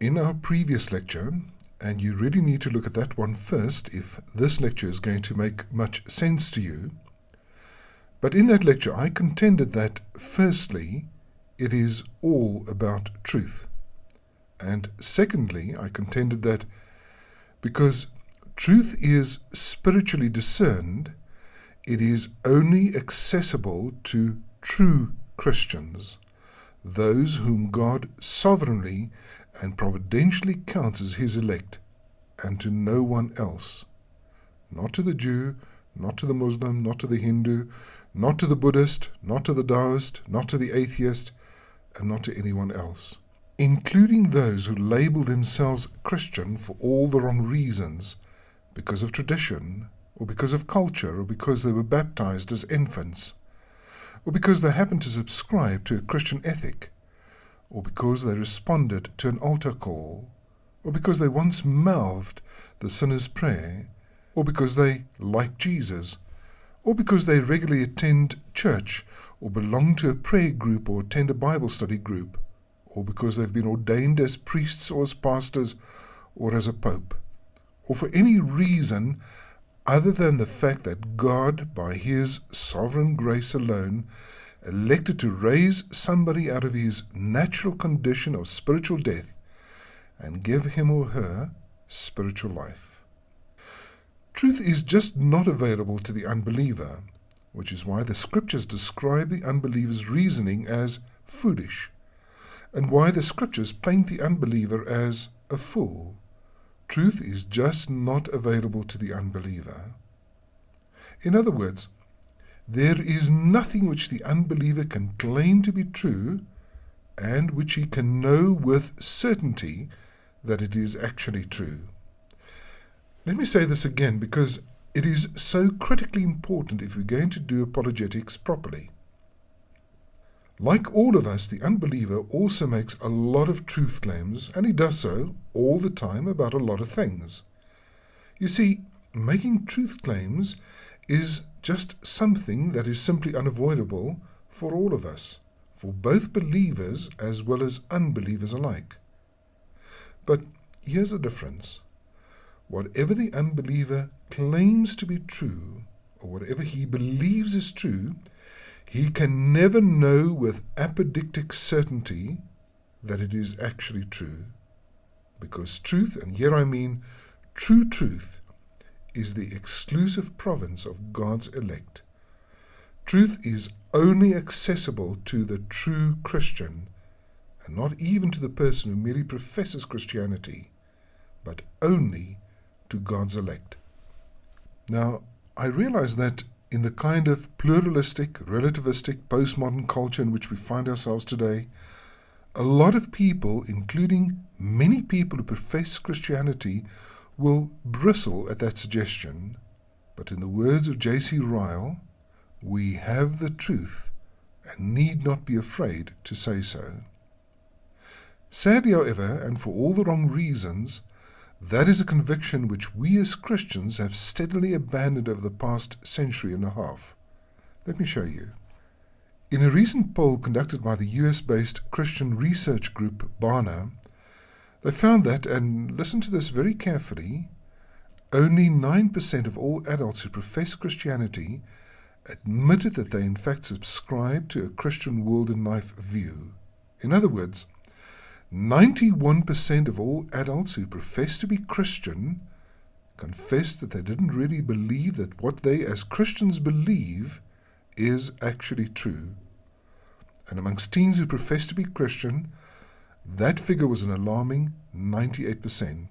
In our previous lecture, and you really need to look at that one first if this lecture is going to make much sense to you, but in that lecture I contended that, firstly, it is all about truth. And secondly, I contended that because truth is spiritually discerned, it is only accessible to true Christians, those whom God sovereignly and providentially counts as his elect, and to no one else. Not to the Jew, not to the Muslim, not to the Hindu, not to the Buddhist, not to the Taoist, not to the atheist, and not to anyone else, including those who label themselves Christian for all the wrong reasons, because of tradition, or because of culture, or because they were baptized as infants, or because they happen to subscribe to a Christian ethic, or because they responded to an altar call, or because they once mouthed the sinner's prayer, or because they like Jesus, or because they regularly attend church, or belong to a prayer group, or attend a Bible study group, or because they've been ordained as priests or as pastors, or as a pope, or for any reason other than the fact that God, by his sovereign grace alone, elected to raise somebody out of his natural condition of spiritual death and give him or her spiritual life. Truth is just not available to the unbeliever, which is why the scriptures describe the unbeliever's reasoning as foolish, and why the scriptures paint the unbeliever as a fool. Truth is just not available to the unbeliever. In other words, there is nothing which the unbeliever can claim to be true and which he can know with certainty that it is actually true. Let me say this again because it is so critically important if we're going to do apologetics properly. Like all of us, the unbeliever also makes a lot of truth claims, and he does so all the time about a lot of things. You see, making truth claims is just something that is simply unavoidable for all of us, for both believers as well as unbelievers alike. But here's the difference. Whatever the unbeliever claims to be true, or whatever he believes is true, he can never know with apologetics certainty that it is actually true. Because truth, and here I mean true truth, is the exclusive province of God's elect. Truth is only accessible to the true Christian, and not even to the person who merely professes Christianity, but only to God's elect. Now, I realize that in the kind of pluralistic, relativistic, postmodern culture in which we find ourselves today, a lot of people, including many people who profess Christianity, will bristle at that suggestion, but in the words of J.C. Ryle, we have the truth and need not be afraid to say so. Sadly, however, and for all the wrong reasons, that is a conviction which we as Christians have steadily abandoned over the past century and a half. Let me show you. In a recent poll conducted by the US-based Christian research group Barna, they found that, and listen to this very carefully, only 9% of all adults who profess Christianity admitted that they in fact subscribe to a Christian world and life view. In other words, 91% of all adults who profess to be Christian confessed that they didn't really believe that what they as Christians believe is actually true. And amongst teens who profess to be Christian, that figure was an alarming 98%.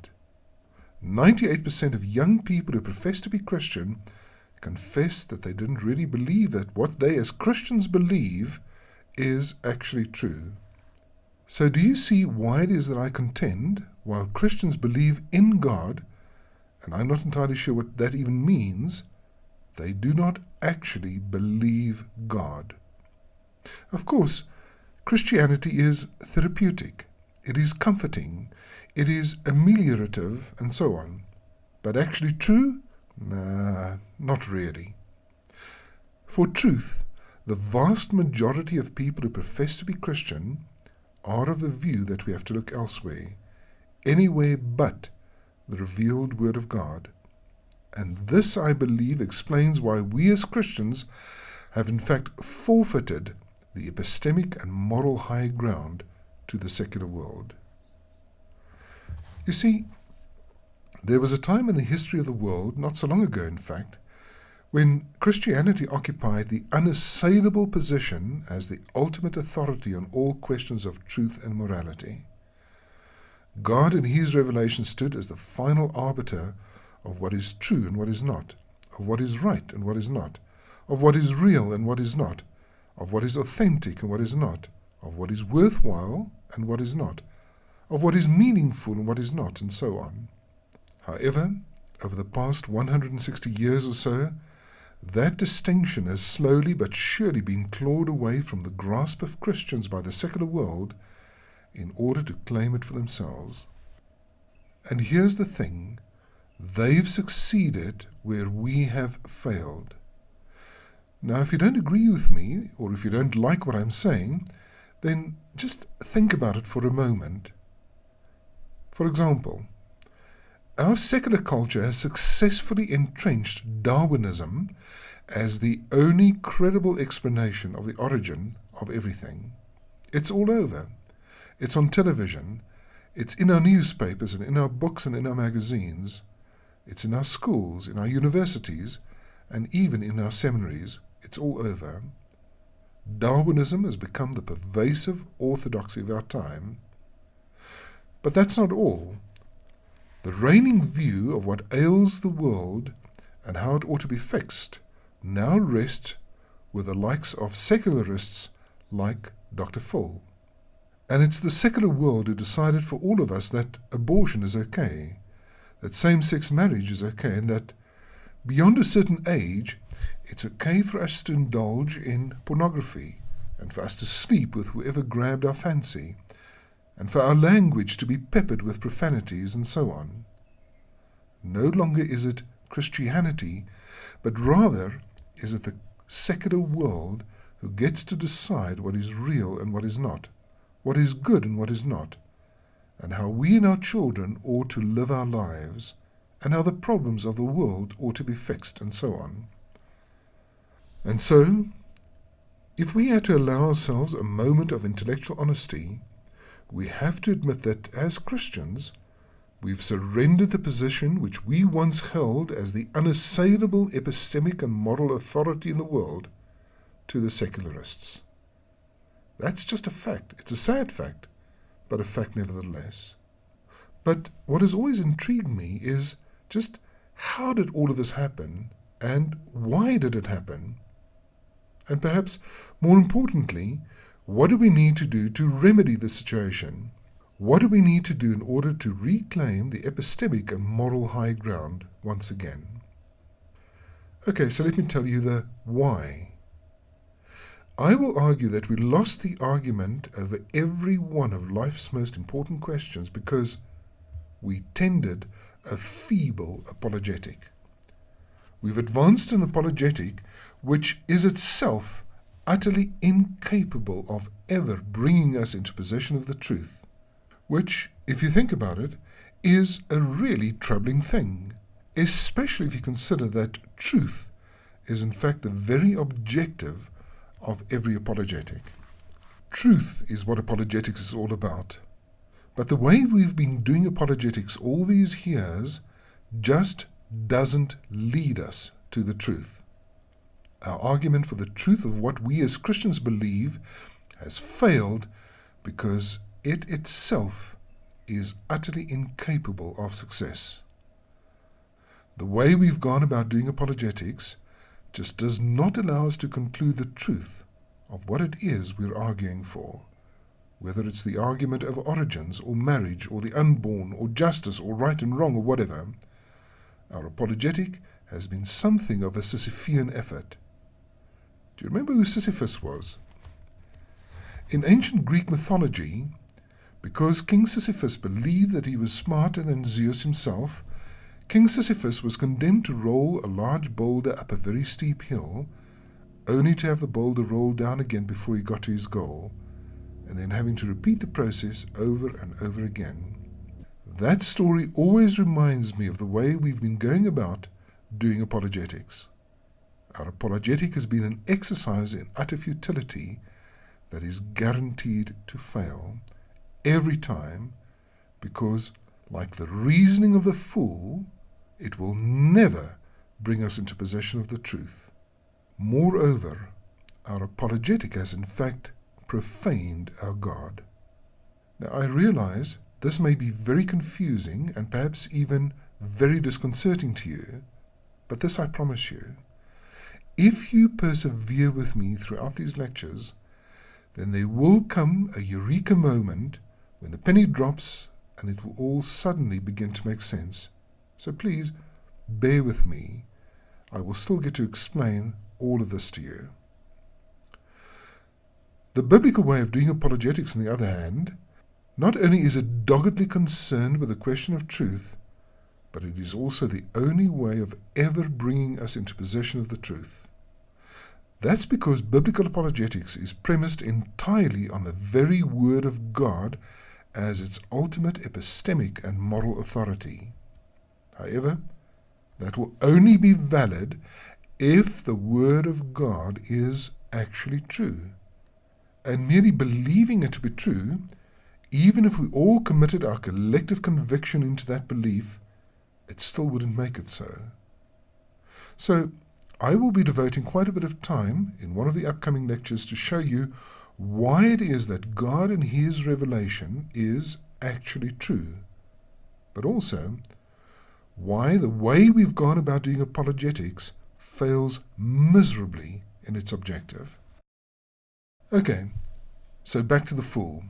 98% of young people who profess to be Christian confessed that they didn't really believe that what they as Christians believe is actually true. So do you see why it is that I contend, while Christians believe in God, and I'm not entirely sure what that even means, they do not actually believe God? Of course, Christianity is therapeutic, it is comforting, it is ameliorative, and so on. But actually true? Nah, not really. For truth, the vast majority of people who profess to be Christian are of the view that we have to look elsewhere, anywhere but the revealed Word of God. And this, I believe, explains why we as Christians have in fact forfeited the epistemic and moral high ground to the secular world. You see, there was a time in the history of the world, not so long ago in fact, when Christianity occupied the unassailable position as the ultimate authority on all questions of truth and morality. God in His revelation stood as the final arbiter of what is true and what is not, of what is right and what is not, of what is real and what is not, of what is authentic and what is not, of what is worthwhile and what is not, of what is meaningful and what is not, and so on. However, over the past 160 years or so, that distinction has slowly but surely been clawed away from the grasp of Christians by the secular world in order to claim it for themselves. And here's the thing, they've succeeded where we have failed. Now, if you don't agree with me, or if you don't like what I'm saying, then just think about it for a moment. For example, our secular culture has successfully entrenched Darwinism as the only credible explanation of the origin of everything. It's all over. It's on television. It's in our newspapers and in our books and in our magazines. It's in our schools, in our universities, and even in our seminaries. It's all over. Darwinism has become the pervasive orthodoxy of our time. But that's not all. The reigning view of what ails the world and how it ought to be fixed now rests with the likes of secularists like Dr. Phil. And it's the secular world who decided for all of us that abortion is okay, that same-sex marriage is okay, and that beyond a certain age, it's okay for us to indulge in pornography, and for us to sleep with whoever grabbed our fancy, and for our language to be peppered with profanities and so on. No longer is it Christianity, but rather is it the secular world who gets to decide what is real and what is not, what is good and what is not, and how we and our children ought to live our lives, and how the problems of the world ought to be fixed, and so on. And so, if we are to allow ourselves a moment of intellectual honesty, we have to admit that, as Christians, we've surrendered the position which we once held as the unassailable epistemic and moral authority in the world to the secularists. That's just a fact. It's a sad fact, but a fact nevertheless. But what has always intrigued me is just how did all of this happen, and why did it happen? And perhaps more importantly, what do we need to do to remedy the situation? What do we need to do in order to reclaim the epistemic and moral high ground once again? Okay, so let me tell you the why. I will argue that we lost the argument over every one of life's most important questions because we tendered a feeble apologetic. We've advanced an apologetic which is itself utterly incapable of ever bringing us into possession of the truth, which, if you think about it, is a really troubling thing, especially if you consider that truth is in fact the very objective of every apologetic. Truth is what apologetics is all about. But the way we've been doing apologetics all these years just doesn't lead us to the truth. Our argument for the truth of what we as Christians believe has failed because it itself is utterly incapable of success. The way we've gone about doing apologetics just does not allow us to conclude the truth of what it is we're arguing for, whether it's the argument of origins or marriage or the unborn or justice or right and wrong or whatever. Our apologetic has been something of a Sisyphean effort. Do you remember who Sisyphus was? In ancient Greek mythology, because King Sisyphus believed that he was smarter than Zeus himself, King Sisyphus was condemned to roll a large boulder up a very steep hill, only to have the boulder roll down again before he got to his goal, and then having to repeat the process over and over again. That story always reminds me of the way we've been going about doing apologetics. Our apologetic has been an exercise in utter futility that is guaranteed to fail every time, because, like the reasoning of the fool, it will never bring us into possession of the truth. Moreover, our apologetic has in fact profaned our God. Now, I realize this may be very confusing and perhaps even very disconcerting to you, but this I promise you: if you persevere with me throughout these lectures, then there will come a eureka moment when the penny drops and it will all suddenly begin to make sense. So please, bear with me. I will still get to explain all of this to you. The biblical way of doing apologetics, on the other hand, not only is it doggedly concerned with the question of truth, but it is also the only way of ever bringing us into possession of the truth. That's because biblical apologetics is premised entirely on the very Word of God as its ultimate epistemic and moral authority. However, that will only be valid if the Word of God is actually true. And merely believing it to be true, even if we all committed our collective conviction into that belief, it still wouldn't make it so. So, I will be devoting quite a bit of time in one of the upcoming lectures to show you why it is that God and His revelation is actually true, but also why the way we've gone about doing apologetics fails miserably in its objective. Okay, so back to the fool.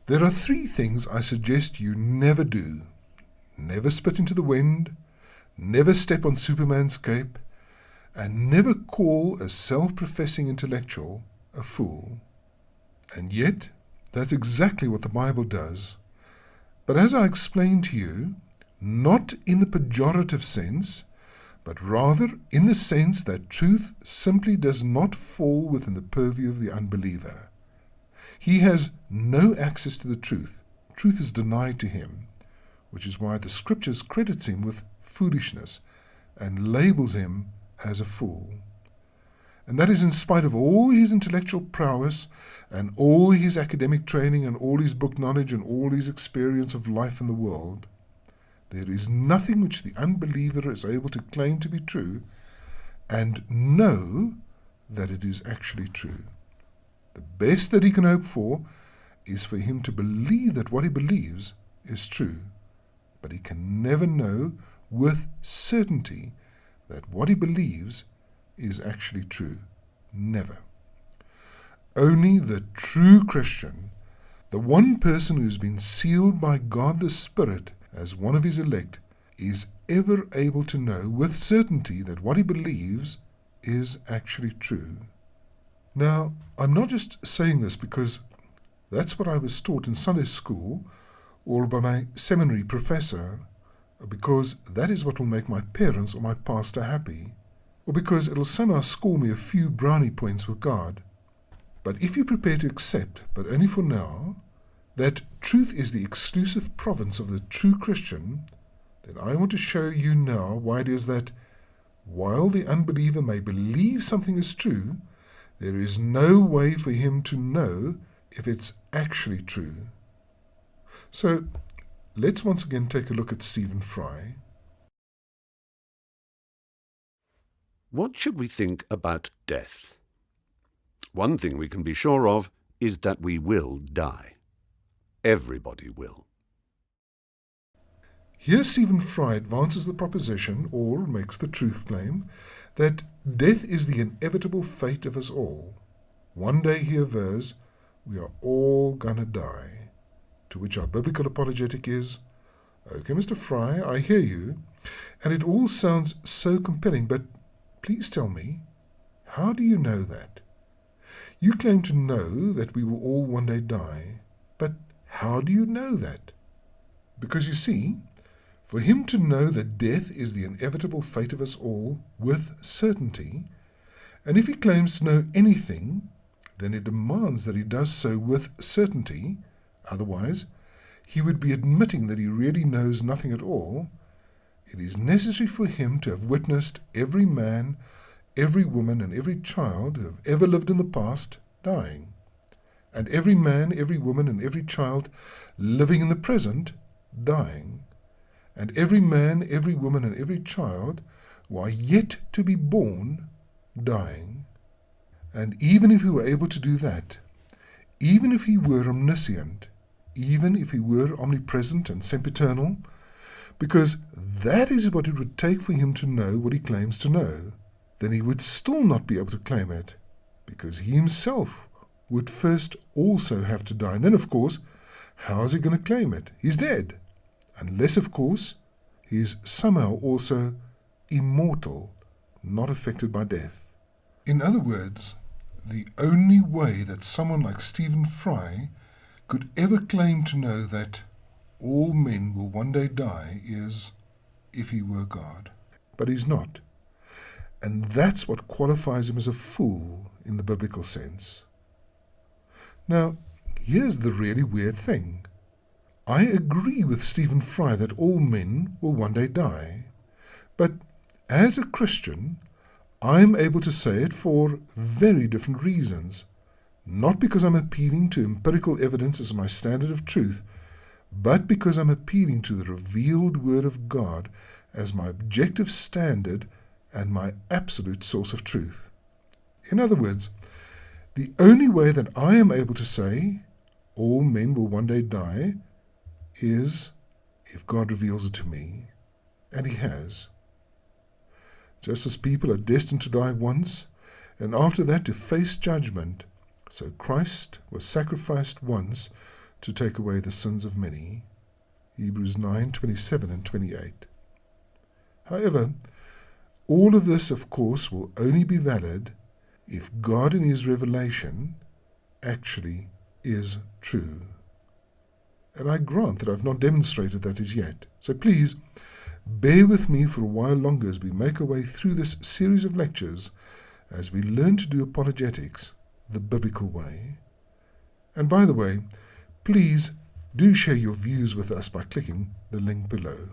There are 3 things I suggest you never do. Never spit into the wind, never step on Superman's cape, and never call a self-professing intellectual a fool. And yet, that's exactly what the Bible does. But as I explained to you, not in the pejorative sense, but rather in the sense that truth simply does not fall within the purview of the unbeliever. He has no access to the truth. Truth is denied to him, which is why the Scriptures credits him with foolishness and labels him as a fool. And that is in spite of all his intellectual prowess and all his academic training and all his book knowledge and all his experience of life in the world. There is nothing which the unbeliever is able to claim to be true and know that it is actually true. The best that he can hope for is for him to believe that what he believes is true, but he can never know with certainty that what he believes is actually true. Never. Only the true Christian, the one person who has been sealed by God the Spirit as one of his elect, is ever able to know with certainty that what he believes is actually true. Now, I'm not just saying this because that's what I was taught in Sunday school or by my seminary professor, or because that is what will make my parents or my pastor happy, or because it'll somehow score me a few brownie points with God. But if you're prepared to accept, but only for now, that truth is the exclusive province of the true Christian, then I want to show you now why it is that, while the unbeliever may believe something is true, there is no way for him to know if it's actually true. So, let's once again take a look at Stephen Fry. What should we think about death? One thing we can be sure of is that we will die. Everybody will. Here Stephen Fry advances the proposition, or makes the truth claim, that death is the inevitable fate of us all. One day, he avers, we are all gonna die. To which our biblical apologetic is, okay, Mr. Fry, I hear you, and it all sounds so compelling, but please tell me, how do you know that? You claim to know that we will all one day die, but how do you know that? Because you see, for him to know that death is the inevitable fate of us all with certainty, and if he claims to know anything, then it demands that he does so with certainty. Otherwise, he would be admitting that he really knows nothing at all. It is necessary for him to have witnessed every man, every woman, and every child who have ever lived in the past dying, and every man, every woman, and every child living in the present dying, and every man, every woman, and every child who are yet to be born dying. And even if he were able to do that, even if he were omniscient, even if he were omnipresent and sempiternal, because that is what it would take for him to know what he claims to know, then he would still not be able to claim it, because he himself would first also have to die. And then, of course, how is he going to claim it? He's dead. Unless, of course, he is somehow also immortal, not affected by death. In other words, the only way that someone like Stephen Fry could ever claim to know that all men will one day die is if he were God. But he's not. And that's what qualifies him as a fool in the biblical sense. Now, here's the really weird thing. I agree with Stephen Fry that all men will one day die. But as a Christian, I'm able to say it for very different reasons. Not because I'm appealing to empirical evidence as my standard of truth, but because I'm appealing to the revealed Word of God as my objective standard and my absolute source of truth. In other words, the only way that I am able to say all men will one day die is if God reveals it to me, and he has. Just as people are destined to die once, and after that to face judgment, so Christ was sacrificed once to take away the sins of many. Hebrews 9:27 and 28. However, all of this, of course, will only be valid if God in his revelation actually is true. And I grant that I've not demonstrated that as yet. So please, bear with me for a while longer as we make our way through this series of lectures as we learn to do apologetics the biblical way. And by the way, please do share your views with us by clicking the link below.